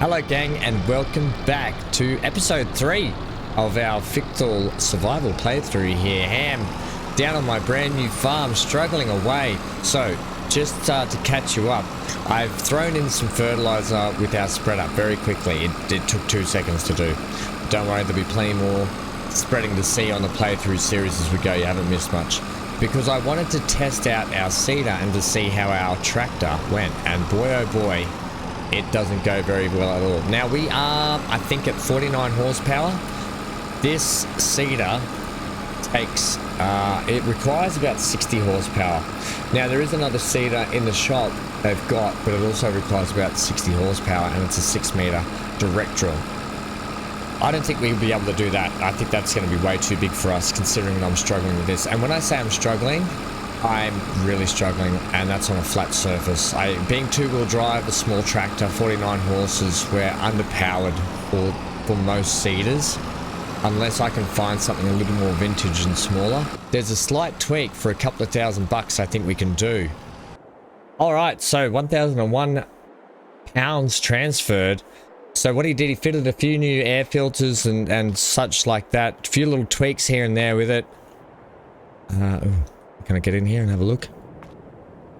Hello gang, and welcome back to episode 3 of our Fichthal survival playthrough here. Ham down on my brand new farm, struggling away. So just to catch you up, I've thrown in some fertilizer with our spread up very quickly. It took 2 seconds to do. Don't worry, there'll be plenty more spreading to see on the playthrough series as we go. You haven't missed much, because I wanted to test out our seeder and to see how our tractor went, and boy oh boy, it doesn't go very well at all. Now we are, I think, at 49 horsepower. This seeder takes, it requires about 60 horsepower. Now there is another seeder in the shop they've got, but it also requires about 60 horsepower, and it's a 6 meter direct drill. I don't think we'll be able to do that. I think that's going to be way too big for us, considering I'm struggling with this. And when I say I'm struggling, I'm really struggling, and that's on a flat surface. Being two-wheel drive, a small tractor, 49 horses, we're underpowered for most seeders, unless I can find something a little more vintage and smaller. There's a slight tweak for a couple of $1,000 I think we can do. Alright, so 1,001 pounds transferred. So what he did, he fitted a few new air filters and such like that. A few little tweaks here and there with it. Can I get in here and have a look?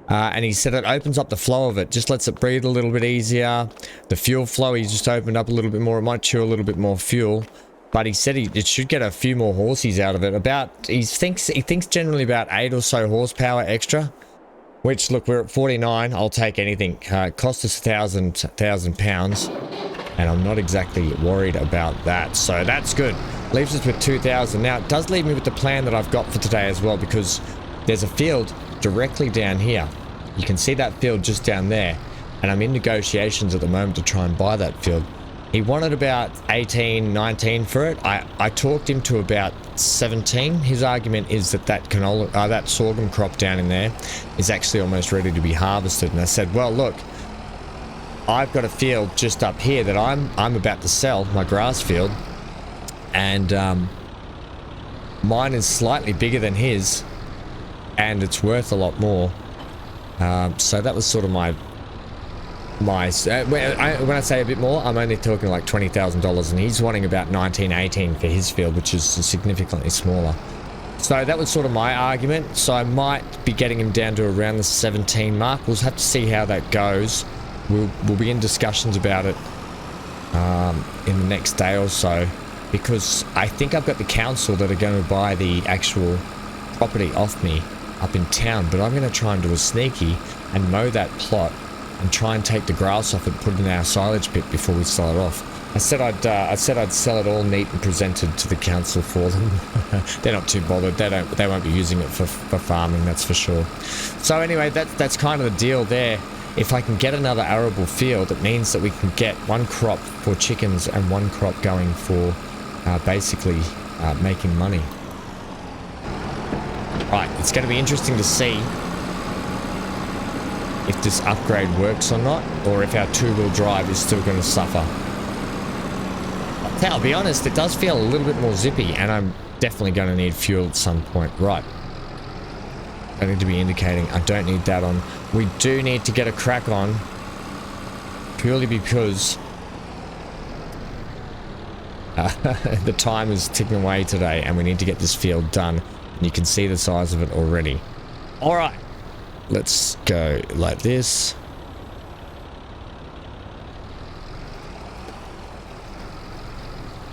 And he said it opens up the flow of it, just lets it breathe a little bit easier. The fuel flow, he just opened up a little bit more. It might chew a little bit more fuel, but he said it should get a few more horsies out of it. He thinks generally about 8 or so horsepower extra. Which, look, we're at 49. I'll take anything. It cost us £1,000 pounds, and I'm not exactly worried about that. So that's good. Leaves us with 2,000. Now it does leave me with the plan that I've got for today as well, because there's a field directly down here. You can see that field just down there, and I'm in negotiations at the moment to try and buy that field. He wanted about 18, 19 for it. I talked him to about 17. His argument is that that sorghum crop down in there is actually almost ready to be harvested. And I said, well, look, I've got a field just up here that I'm about to sell, my grass field, and mine is slightly bigger than his, and it's worth a lot more. So that was sort of my when I say a bit more, I'm only talking like $20,000, and he's wanting about 19, 18 for his field, which is significantly smaller. So that was sort of my argument. So I might be getting him down to around the 17 mark. We'll have to see how that goes. We'll be in discussions about it in the next day or so, because I think I've got the council that are going to buy the actual property off me up in town, but I'm going to try and do a sneaky and mow that plot and try and take the grass off it, put it in our silage pit before we sell it off. I said I'd sell it all neat and presented to the council for them. They're not too bothered. They won't be using it for farming, that's for sure. So anyway, that's kind of the deal there. If I can get another arable field, it means that we can get one crop for chickens and one crop going for basically making money. Right, it's going to be interesting to see if this upgrade works or not, or if our two-wheel drive is still going to suffer. I'll be honest, it does feel a little bit more zippy, and I'm definitely going to need fuel at some point. Right. I need to be indicating I don't need that on. We do need to get a crack on, purely because the time is ticking away today, and we need to get this field done. And you can see the size of it already. All right, let's go like this.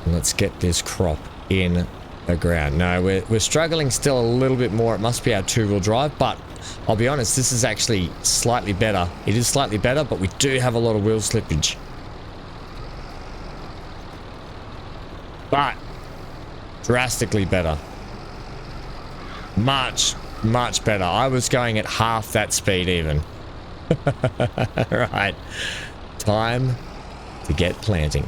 Let's get this crop in the ground. No, we're struggling still a little bit more. It must be our two-wheel drive, but I'll be honest, this is actually slightly better. It is slightly better, but we do have a lot of wheel slippage. But drastically better. Much better. I was going at half that speed even. Right. Time to get planting.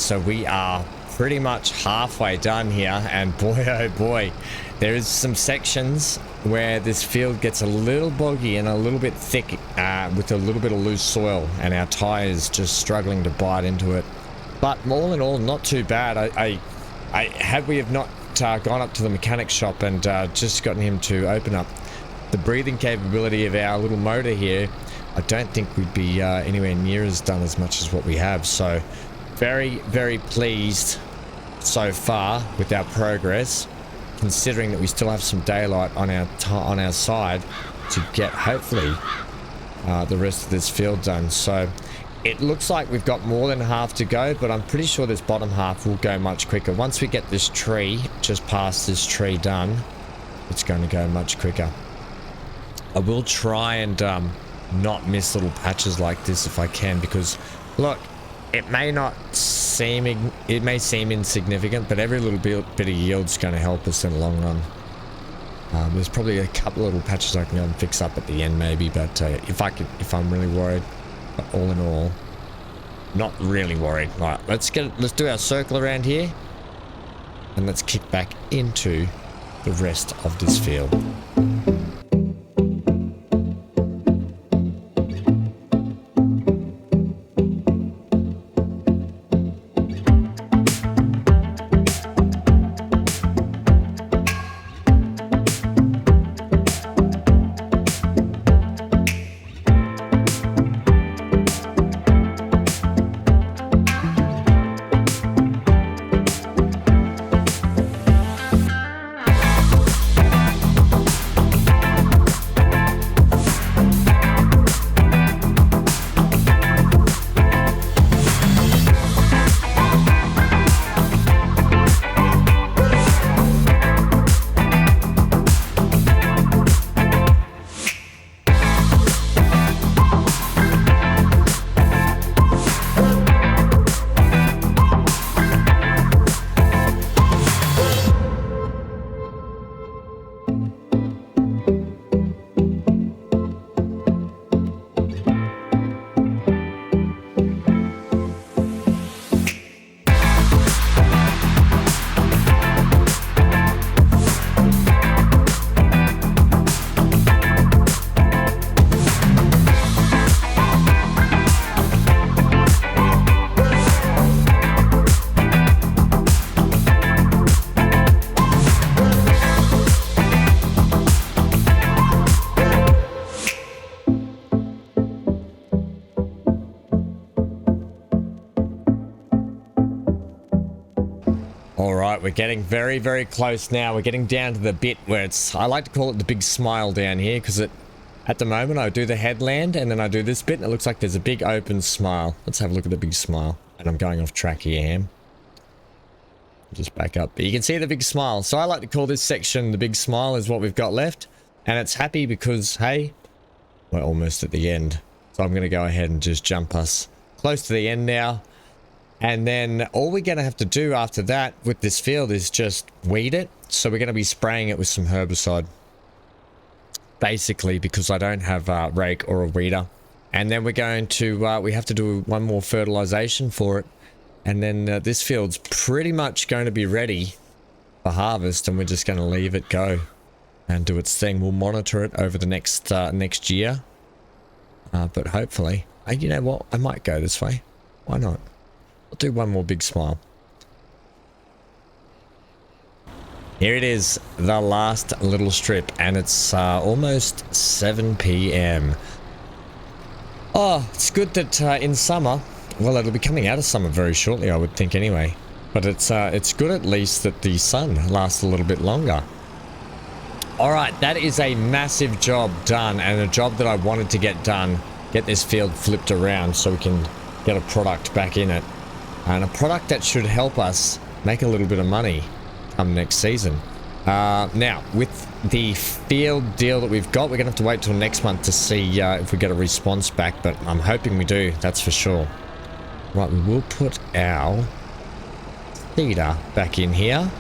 so we are pretty much halfway done here, and boy oh boy, there is some sections where this field gets a little boggy and a little bit thick with a little bit of loose soil, and our tires just struggling to bite into it. But all in all, not too bad. Had we have not gone up to the mechanic shop and just gotten him to open up the breathing capability of our little motor here, I don't think we'd be anywhere near as done as much as what we have. So very, very pleased so far with our progress, considering that we still have some daylight on our side to get hopefully the rest of this field done. So it looks like we've got more than half to go, but I'm pretty sure this bottom half will go much quicker. Once we get this tree, just past this tree done, it's going to go much quicker. I will try and not miss little patches like this if I can, because look, it may seem insignificant, but every little bit of yield is going to help us in the long run. There's probably a couple of little patches I can go and fix up at the end maybe, but if I'm really worried, but all in all, not really worried. Right, let's do our circle around here, and let's kick back into the rest of this field. We're getting very, very close now. We're getting down to the bit where I like to call it the big smile down here, because at the moment I do the headland and then I do this bit and it looks like there's a big open smile. Let's have a look at the big smile. And I'm going off track here, Ham. Just back up. But you can see the big smile. So I like to call this section the big smile is what we've got left. And it's happy because, hey, we're almost at the end. So I'm going to go ahead and just jump us close to the end now. And then all we're going to have to do after that with this field is just weed it. So we're going to be spraying it with some herbicide. Basically, because I don't have a rake or a weeder. And then we're going to, we have to do one more fertilization for it. And then this field's pretty much going to be ready for harvest. And we're just going to leave it go and do its thing. We'll monitor it over the next year. But hopefully, you know what? I might go this way. Why not? I'll do one more big smile. Here it is, the last little strip, and it's almost 7 p.m. Oh, it's good that in summer, well, it'll be coming out of summer very shortly, I would think anyway. But it's good at least that the sun lasts a little bit longer. Alright, that is a massive job done, and a job that I wanted to get done. Get this field flipped around so we can get a product back in it. And a product that should help us make a little bit of money come next season. Now, with the field deal that we've got, we're going to have to wait till next month to see if we get a response back, but I'm hoping we do, that's for sure. Right, we will put our seeder back in here.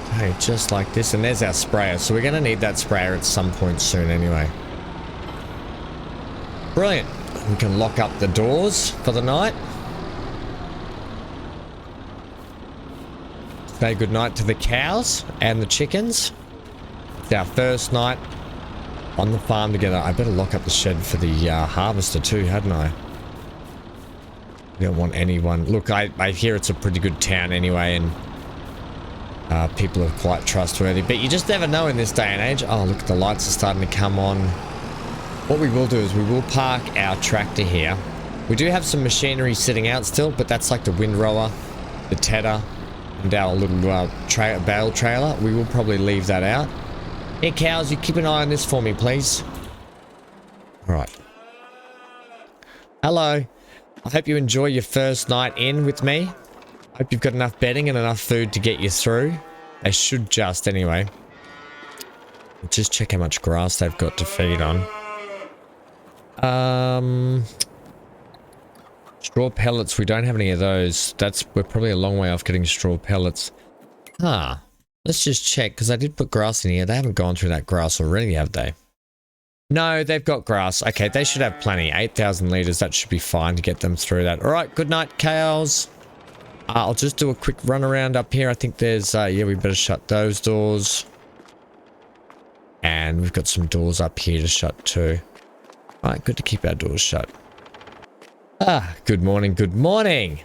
Okay, just like this, and there's our sprayer. So we're going to need that sprayer at some point soon anyway. Brilliant. We can lock up the doors for the night. Say goodnight to the cows and the chickens. It's our first night on the farm together. I better lock up the shed for the harvester too, hadn't I? We don't want anyone. Look, I hear it's a pretty good town anyway, and people are quite trustworthy. But you just never know in this day and age. Oh, look, the lights are starting to come on. What we will do is we will park our tractor here. We do have some machinery sitting out still, but that's like the windrower, the tedder, and our little bale trailer. We will probably leave that out. Hey, cows, you keep an eye on this for me, please. All right. Hello. I hope you enjoy your first night in with me. Hope you've got enough bedding and enough food to get you through. They should just, anyway. Just check how much grass they've got to feed on. Straw pellets, we don't have any of those. We're probably a long way off getting straw pellets. Let's just check, because I did put grass in here. They haven't gone through that grass already, have they? No, they've got grass. Okay, they should have plenty. 8,000 litres, that should be fine to get them through that. All right, good night, cows. I'll just do a quick run around up here. I think there's, yeah, we better shut those doors. And we've got some doors up here to shut too. All right, good to keep our doors shut. Good morning, good morning.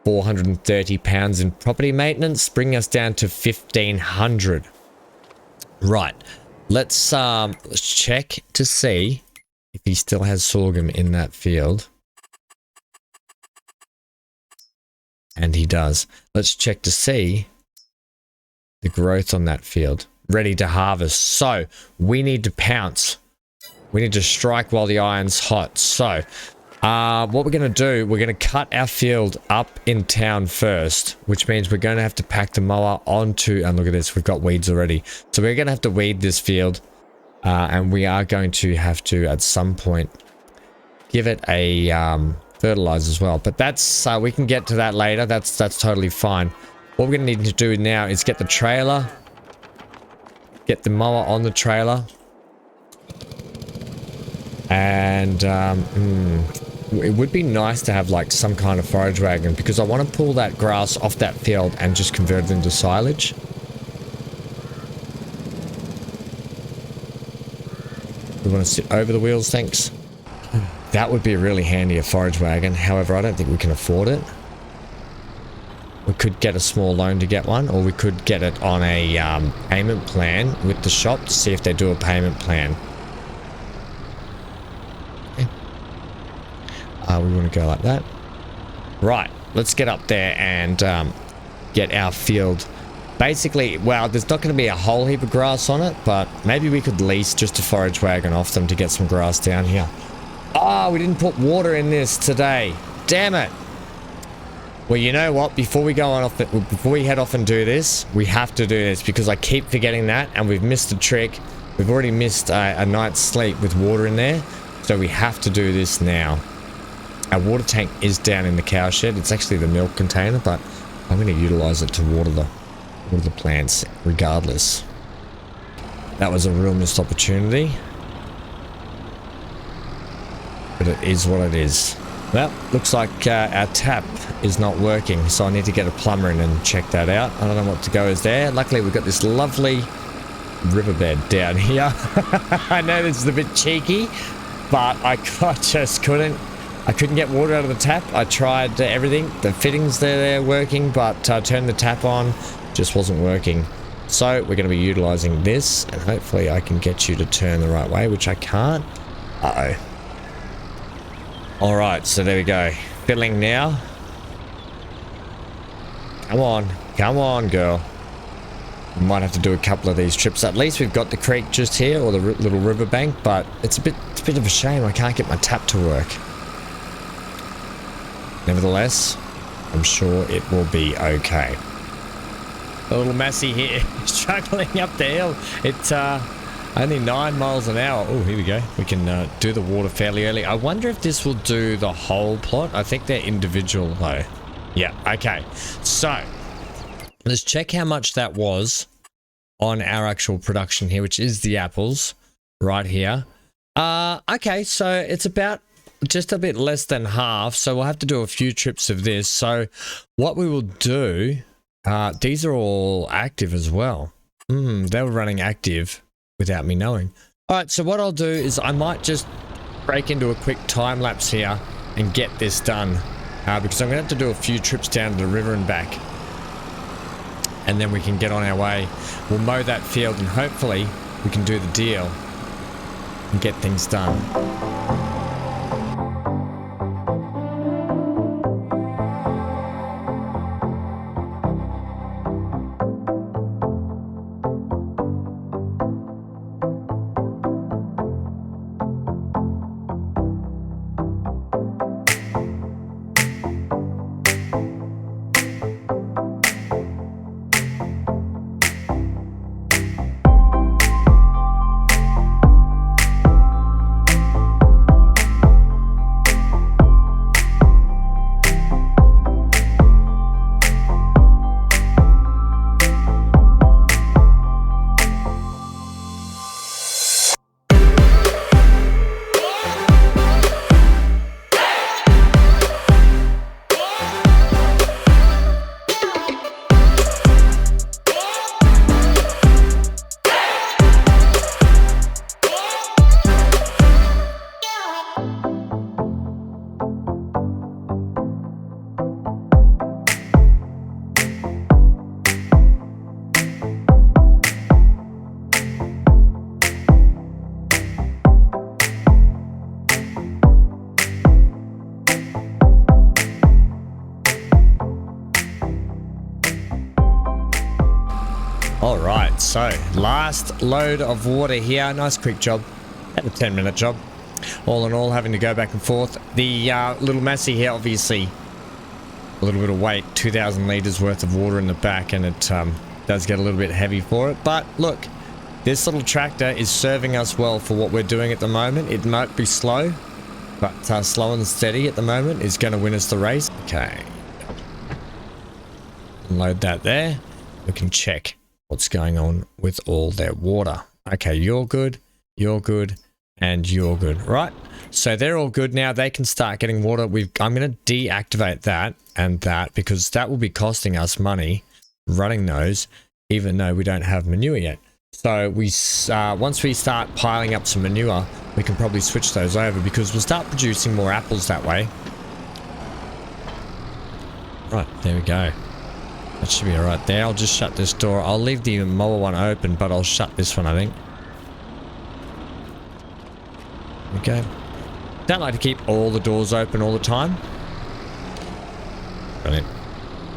430 pounds in property maintenance, bring us down to 1,500. Right. Let's check to see if he still has sorghum in that field. And he does. Let's check to see the growth on that field. Ready to harvest. So, we need to pounce. We need to strike while the iron's hot. So, what we're going to do, we're going to cut our field up in town first, which means we're going to have to pack the mower onto, and look at this, we've got weeds already. So we're going to have to weed this field, and we are going to have to, at some point, give it a fertilizer as well. But that's, we can get to that later. That's totally fine. What we're going to need to do now is get the trailer, get the mower on the trailer, and it would be nice to have like some kind of forage wagon, because I want to pull that grass off that field and just convert it into silage. We want to sit over the wheels, thanks. That would be really handy, a forage wagon. However, I don't think we can afford it. We could get a small loan to get one, or we could get it on a payment plan with the shop to see if they do a payment plan. We want to go like that. Right, let's get up there and get our field. Basically, well, there's not going to be a whole heap of grass on it, but maybe we could lease just a forage wagon off them to get some grass down here. We didn't put water in this today. Damn it. Well, you know what? Before we before we head off and do this, we have to do this, because I keep forgetting that, and we've missed a trick. We've already missed a night's sleep with water in there, so we have to do this now. Our water tank is down in the cow shed. It's actually the milk container, but I'm going to utilize it to water the plants regardless. That was a real missed opportunity. But it is what it is. Well, looks like our tap is not working, so I need to get a plumber in and check that out. I don't know what to go is there. Luckily, we've got this lovely riverbed down here. I know this is a bit cheeky, but I just couldn't. I couldn't get water out of the tap. I tried everything. The fittings they're working, but turned the tap on, just wasn't working. So we're going to be utilizing this, and hopefully I can get you to turn the right way, which I can't. Uh-oh. All right, so there we go. Filling now. Come on, girl. We might have to do a couple of these trips. At least we've got the creek just here, or the little riverbank, but it's a bit of a shame I can't get my tap to work. Nevertheless, I'm sure it will be okay. A little messy here, struggling up the hill. It's only 9 miles an hour. Oh, here we go. We can do the water fairly early. I wonder if this will do the whole plot. I think they're individual though. Yeah, okay. So, let's check how much that was on our actual production here, which is the apples right here. Okay, so it's about just a bit less than half, so we'll have to do a few trips of this. So what we will do, these are all active as well. They were running active without me knowing. All right, so what I'll do is I might just break into a quick time lapse here and get this done, because I'm going to have to do a few trips down to the river and back, and then we can get on our way. We'll mow that field and hopefully we can do the deal and get things done. Alright, so last load of water here. Nice quick job. Had a 10-minute job. All in all, having to go back and forth. The little Massey here, obviously, a little bit of weight. 2,000 litres worth of water in the back, and it does get a little bit heavy for it. But look, this little tractor is serving us well for what we're doing at the moment. It might be slow, but slow and steady at the moment is going to win us the race. Okay. Load that there. We can check what's going on with all their water. Okay, you're good, and you're good. Right, so they're all good now. They can start getting water. I'm going to deactivate that and that, because that will be costing us money running those, even though we don't have manure yet. So once we start piling up some manure, we can probably switch those over, because we'll start producing more apples that way. Right, there we go. That should be alright there. I'll just shut this door. I'll leave the mower one open, but I'll shut this one, I think. Okay. Don't like to keep all the doors open all the time. Brilliant.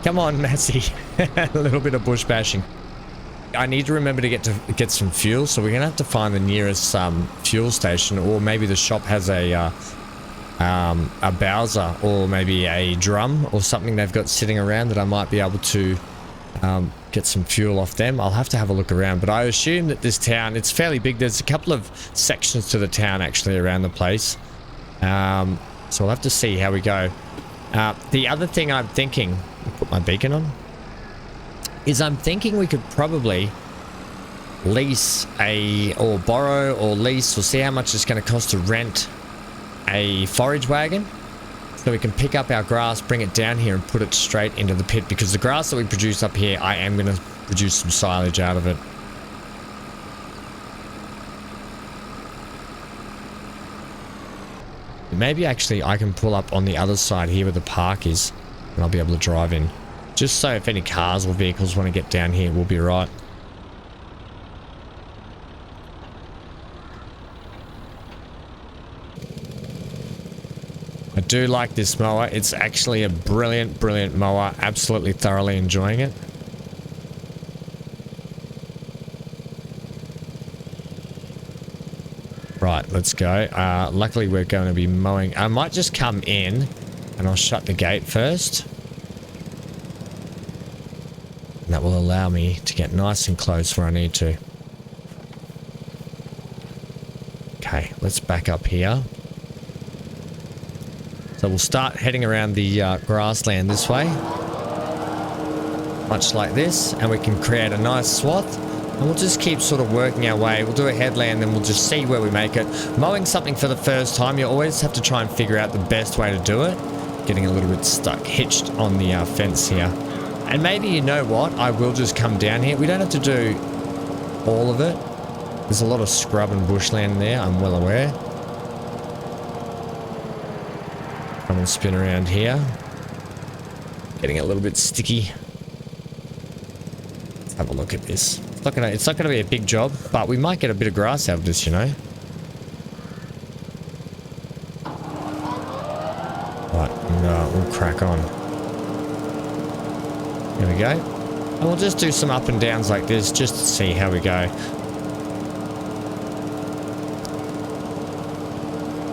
Come on, Massey. A little bit of bush bashing. I need to remember to get some fuel, so we're gonna have to find the nearest fuel station, or maybe the shop has a Bowser, or maybe a drum or something they've got sitting around that I might be able to get some fuel off them. I'll have to have a look around, but I assume that this town, it's fairly big. There's a couple of sections to the town actually around the place, so we'll have to see how we go. The other thing I'm thinking, put my beacon on, is I'm thinking we could probably lease or borrow or lease, or see how much it's going to cost to rent a forage wagon, so we can pick up our grass, bring it down here and put it straight into the pit, because the grass that we produce up here, I am going to produce some silage out of it. Maybe actually I can pull up on the other side here where the park is, and I'll be able to drive in, just so if any cars or vehicles want to get down here, we'll be right. I do like this mower. It's actually a brilliant, brilliant mower. Absolutely thoroughly enjoying it. Right, let's go. Luckily, we're going to be mowing. I might just come in and I'll shut the gate first. And that will allow me to get nice and close where I need to. Okay, let's back up here. So we'll start heading around the grassland this way. Much like this, and we can create a nice swath. And we'll just keep sort of working our way. We'll do a headland and we'll just see where we make it. Mowing something for the first time, you always have to try and figure out the best way to do it. Getting a little bit stuck, hitched on the fence here. And maybe, you know what, I will just come down here. We don't have to do all of it. There's a lot of scrub and bushland there, I'm well aware. Come and spin around here. Getting a little bit sticky. Let's have a look at this. It's not gonna be a big job, but we might get a bit of grass out of this, you know. Right, we'll crack on. There we go. And we'll just do some up and downs like this, just to see how we go.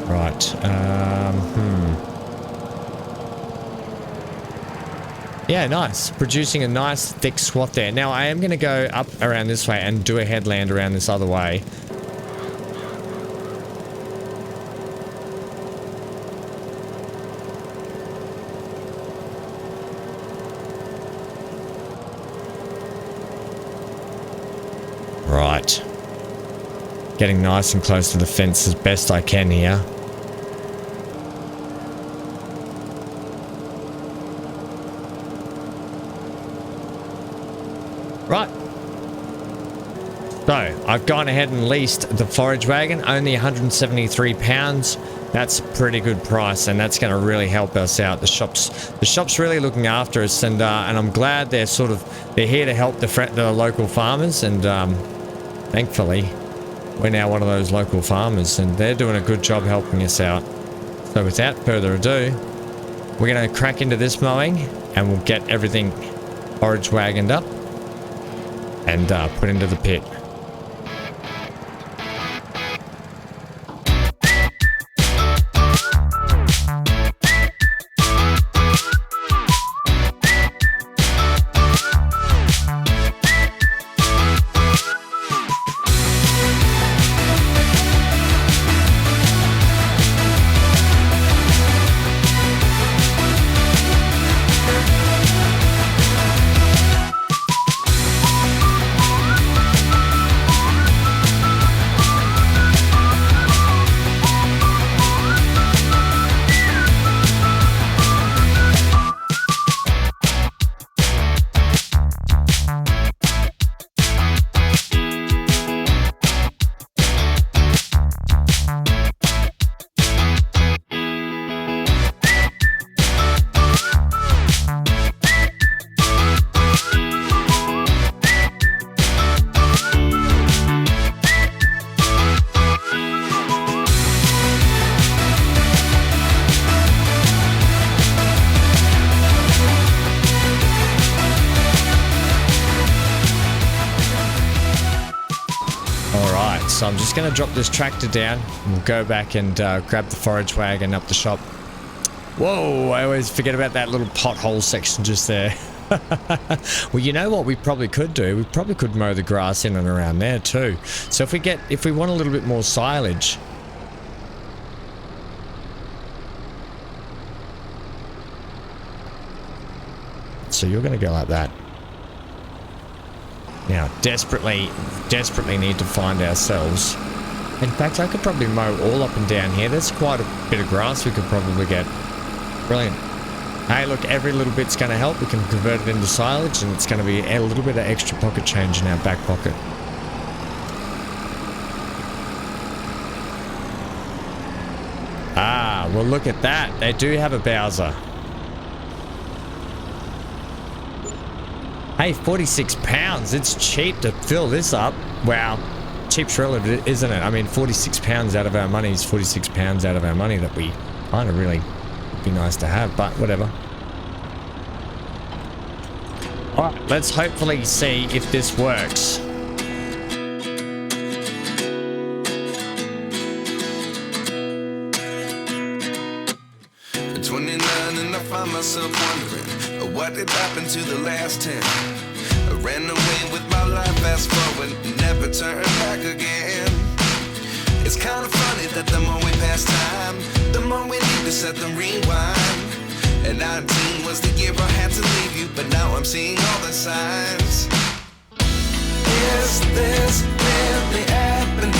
Right, Yeah, nice. Producing a nice thick swath there. Now, I am going to go up around this way and do a headland around this other way. Right. Getting nice and close to the fence as best I can here. Right. So, I've gone ahead and leased the forage wagon, only 173 pounds. That's a pretty good price, and that's going to really help us out. The shop's really looking after us, and I'm glad they're here to help the local farmers, and thankfully, we're now one of those local farmers, and they're doing a good job helping us out. So without further ado, we're going to crack into this mowing, and we'll get everything forage wagoned up and put into the pit. So I'm just going to drop this tractor down and we'll go back and grab the forage wagon up the shop. Whoa, I always forget about that little pothole section just there. Well, you know what we probably could do? We probably could mow the grass in and around there too. So if we want a little bit more silage. So you're going to go like that. Now, desperately need to find ourselves. In fact, I could probably mow all up and down here. There's quite a bit of grass we could probably get. Brilliant. Hey, look, every little bit's going to help. We can convert it into silage, and it's going to be a little bit of extra pocket change in our back pocket. Ah, well, look at that. They do have a Bowser. Hey, 46 pounds. It's cheap to fill this up. Wow. Cheap's relative, isn't it? I mean, 46 pounds out of our money is 46 pounds out of our money that we kind of really would be nice to have, but whatever. All right, let's hopefully see if this works. At 29 and I find myself wondering what did happen to the last 10. I ran away with my life, fast forward, never turn back again. It's kind of funny that the more we pass time, the more we need to set the rewind. And 19 was the year I had to leave you, but now I'm seeing all the signs. Is Is this really happening?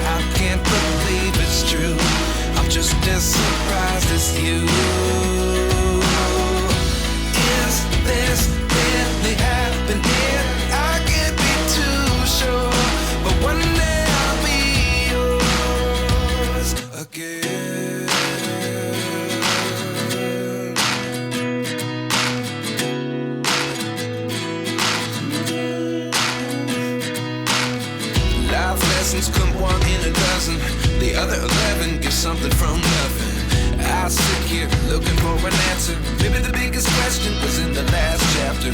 I can't believe it's true. I'm just as surprised as you. Is this really happening? I can't be too sure, but one day I'll be yours again. Life lessons come one in a dozen. The other 11 give something from nothing. I sit here looking for an answer. Maybe the biggest question was in the last chapter.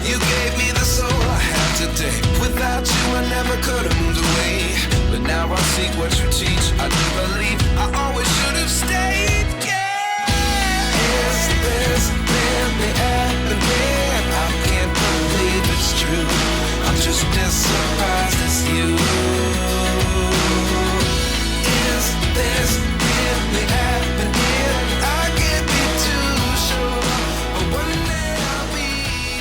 You gave me the soul I have today. Without you I never could have moved away. But now I see what you teach. I do believe I always should have stayed. Yeah. Is this really happening? I can't believe it's true. I'm just as surprised as you. Is this really happening? I can't be too sure, but one day I'll be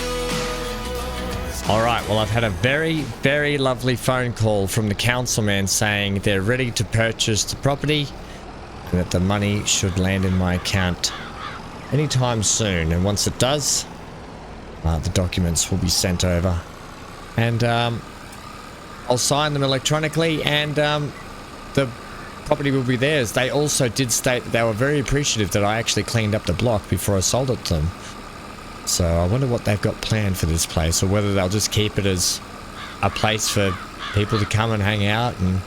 yours. All right, well, I've had a very, very lovely phone call from the councilman saying they're ready to purchase the property and that the money should land in my account anytime soon. And once it does, the documents will be sent over. And I'll sign them electronically, and the property will be theirs. They also did state that they were very appreciative that I actually cleaned up the block before I sold it to them. So I wonder what they've got planned for this place, or whether they'll just keep it as a place for people to come and hang out and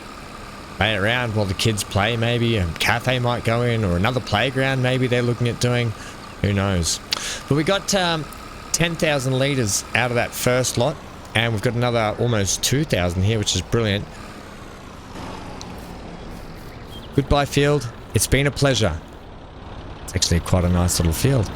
play around while the kids play. Maybe a cafe might go in, or another playground maybe they're looking at doing. Who knows? But we got 10,000 litres out of that first lot, and we've got another almost 2,000 here, which is brilliant. Goodbye, field. It's been a pleasure. It's actually quite a nice little field.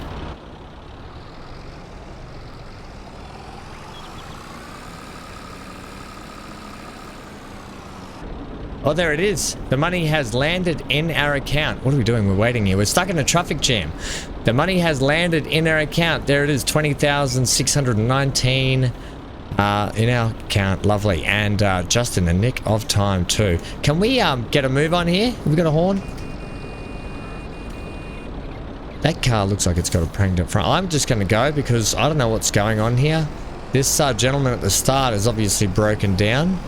Oh, there it is. The money has landed in our account. What are we doing? We're waiting here. We're stuck in a traffic jam. The money has landed in our account. There it is, 20,619 in our account. Lovely. And just in the nick of time too. Can we get a move on here? Have we got a horn? That car looks like it's got a pranked up front. I'm just going to go because I don't know what's going on here. This gentleman at the start is obviously broken down.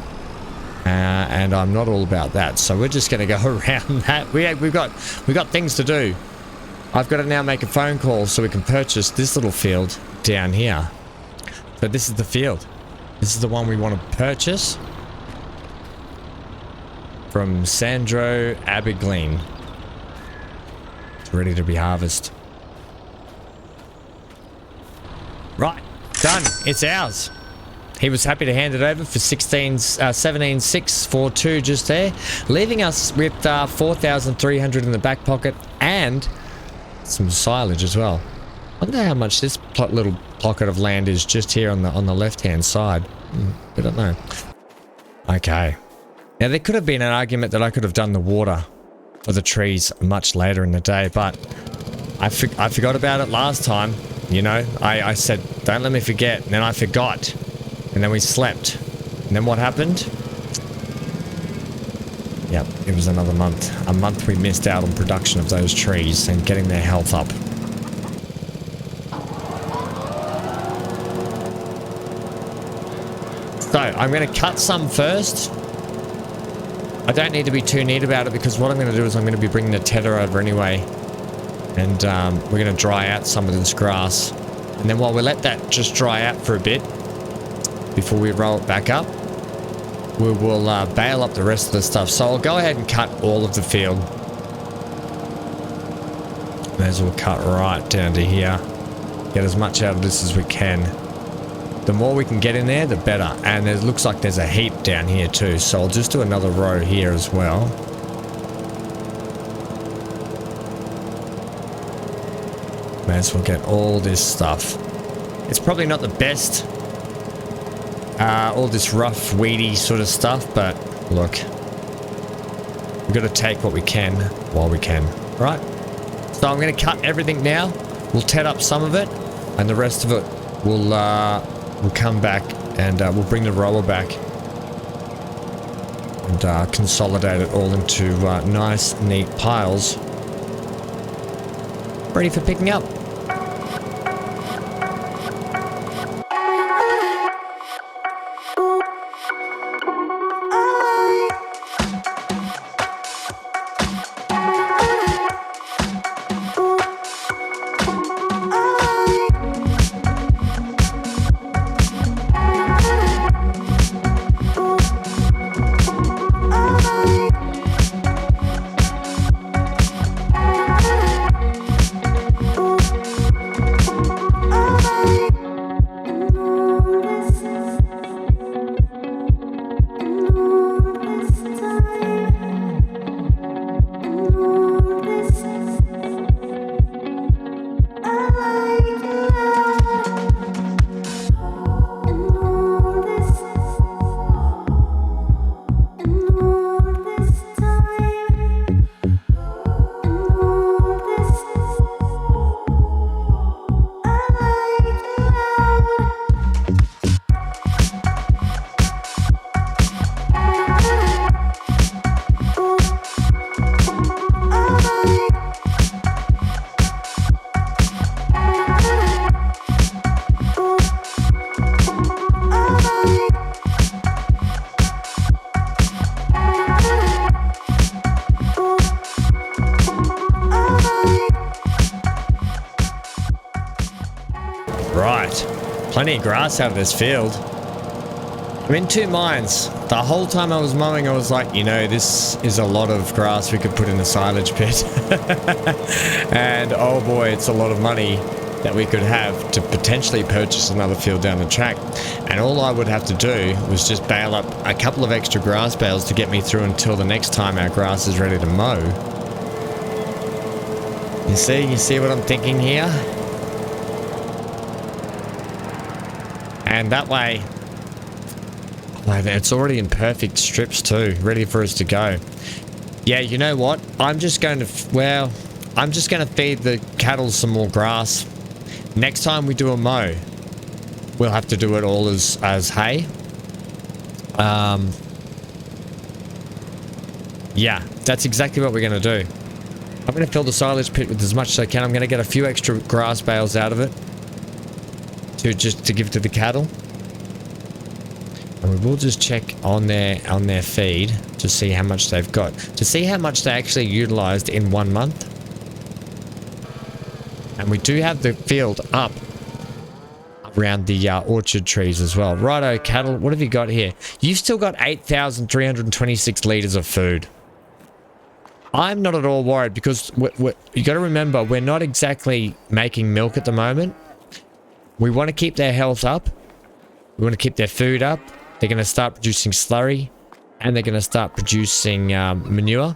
And I'm not all about that, so we're just going to go around that. We've got things to do. I've got to now make a phone call so we can purchase this little field down here. So this is the field. This is the one we want to purchase from Sandro Abigleen. It's ready to be harvested. Right, done. It's ours. He was happy to hand it over for 17,642 just there, leaving us with 4,300 in the back pocket and some silage as well. I wonder how much this little pocket of land is just here on the left-hand side. I don't know. Okay. Now there could have been an argument that I could have done the water for the trees much later in the day, but I forgot about it last time. You know, I said, don't let me forget, and then I forgot. And then we slept. And then what happened? Yep, it was another month. A month we missed out on production of those trees and getting their health up. So, I'm going to cut some first. I don't need to be too neat about it because what I'm going to do is I'm going to be bringing the tedder over anyway. And we're going to dry out some of this grass. And then while we let that just dry out for a bit, before we roll it back up, we will bale up the rest of the stuff. So I'll go ahead and cut all of the field. May as well cut right down to here. Get as much out of this as we can. The more we can get in there, the better. And it looks like there's a heap down here too. So I'll just do another row here as well. May as well get all this stuff. It's probably not the best. All this rough, weedy sort of stuff, but look, we've got to take what we can while we can, right? So I'm going to cut everything now. We'll ted up some of it, and the rest of it we'll come back and we'll bring the roller back and consolidate it all into nice, neat piles, ready for picking up. Plenty of grass out of this field. I'm in two minds. The whole time I was mowing, I was like, you know, this is a lot of grass we could put in a silage pit. And oh boy, it's a lot of money that we could have to potentially purchase another field down the track. And all I would have to do was just bale up a couple of extra grass bales to get me through until the next time our grass is ready to mow. You see what I'm thinking here? And that way, it's already in perfect strips too, ready for us to go. Yeah, you know what? I'm just going to feed the cattle some more grass. Next time we do a mow, we'll have to do it all as hay. Yeah, that's exactly what we're going to do. I'm going to fill the silage pit with as much as I can. I'm going to get a few extra grass bales out of it to give to the cattle. And we will just check on their feed to see how much they've got, to see how much they actually utilized in 1 month. And we do have the field up around the orchard trees as well. Righto, cattle, what have you got here? You've still got 8,326 litres of food. I'm not at all worried because you got to remember, we're not exactly making milk at the moment. We want to keep their health up. We want to keep their food up. They're going to start producing slurry. And they're going to start producing manure.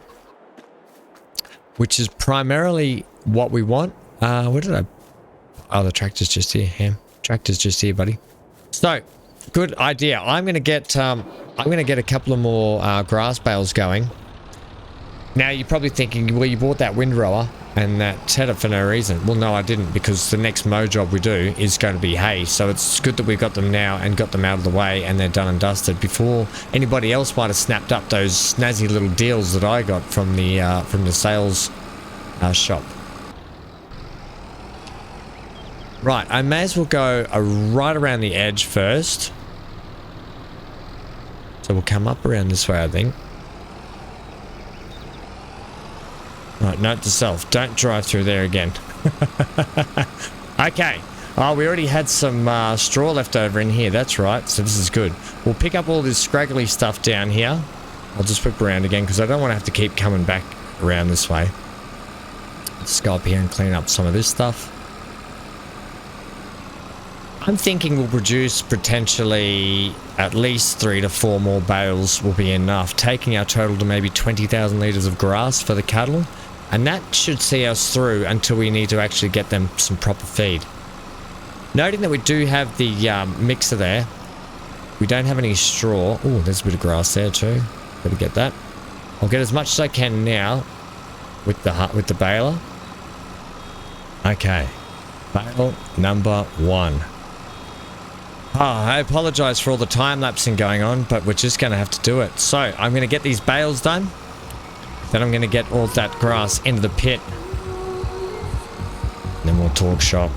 Which is primarily what we want. Where did I... Oh, the tractor's just here. Ham. Tractor's just here, buddy. So, good idea. I'm going to get a couple of more grass bales going. Now, you're probably thinking, well, you bought that windrower. And that set it for no reason. Well, no, I didn't, because the next mow job we do is going to be hay. So it's good that we've got them now and got them out of the way and they're done and dusted before anybody else might have snapped up those snazzy little deals that I got from the sales shop. Right, I may as well go right around the edge first. So we'll come up around this way, I think. Right, note to self, don't drive through there again. Okay. Oh, we already had some straw left over in here. That's right. So this is good. We'll pick up all this scraggly stuff down here. I'll just whip around again because I don't want to have to keep coming back around this way. Let's go up here and clean up some of this stuff. I'm thinking we'll produce potentially at least 3 to 4 more bales will be enough, taking our total to maybe 20,000 litres of grass for the cattle. And that should see us through until we need to actually get them some proper feed. Noting that we do have the mixer there. We don't have any straw. Oh, there's a bit of grass there too. Better get that. I'll get as much as I can now with the baler. Okay. Bale number 1. Oh, I apologize for all the time lapsing going on, but we're just going to have to do it. So I'm going to get these bales done. Then I'm going to get all that grass into the pit. Then we'll talk shop.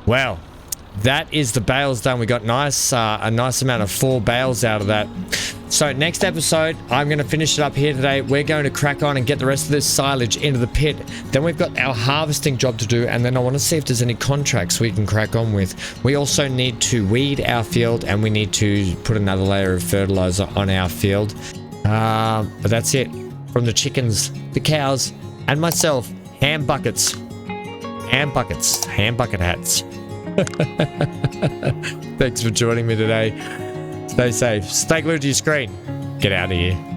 Wow, that is the bales done. We got a nice amount of 4 bales out of that. So next episode, I'm going to finish it up here today. We're going to crack on and get the rest of this silage into the pit. Then we've got our harvesting job to do, and then I want to see if there's any contracts we can crack on with. We also need to weed our field, and we need to put another layer of fertilizer on our field. But that's it. From the chickens, the cows, and myself, ham bucket hats. Thanks for joining me today. Stay safe. Stay glued to your screen. Get out of here.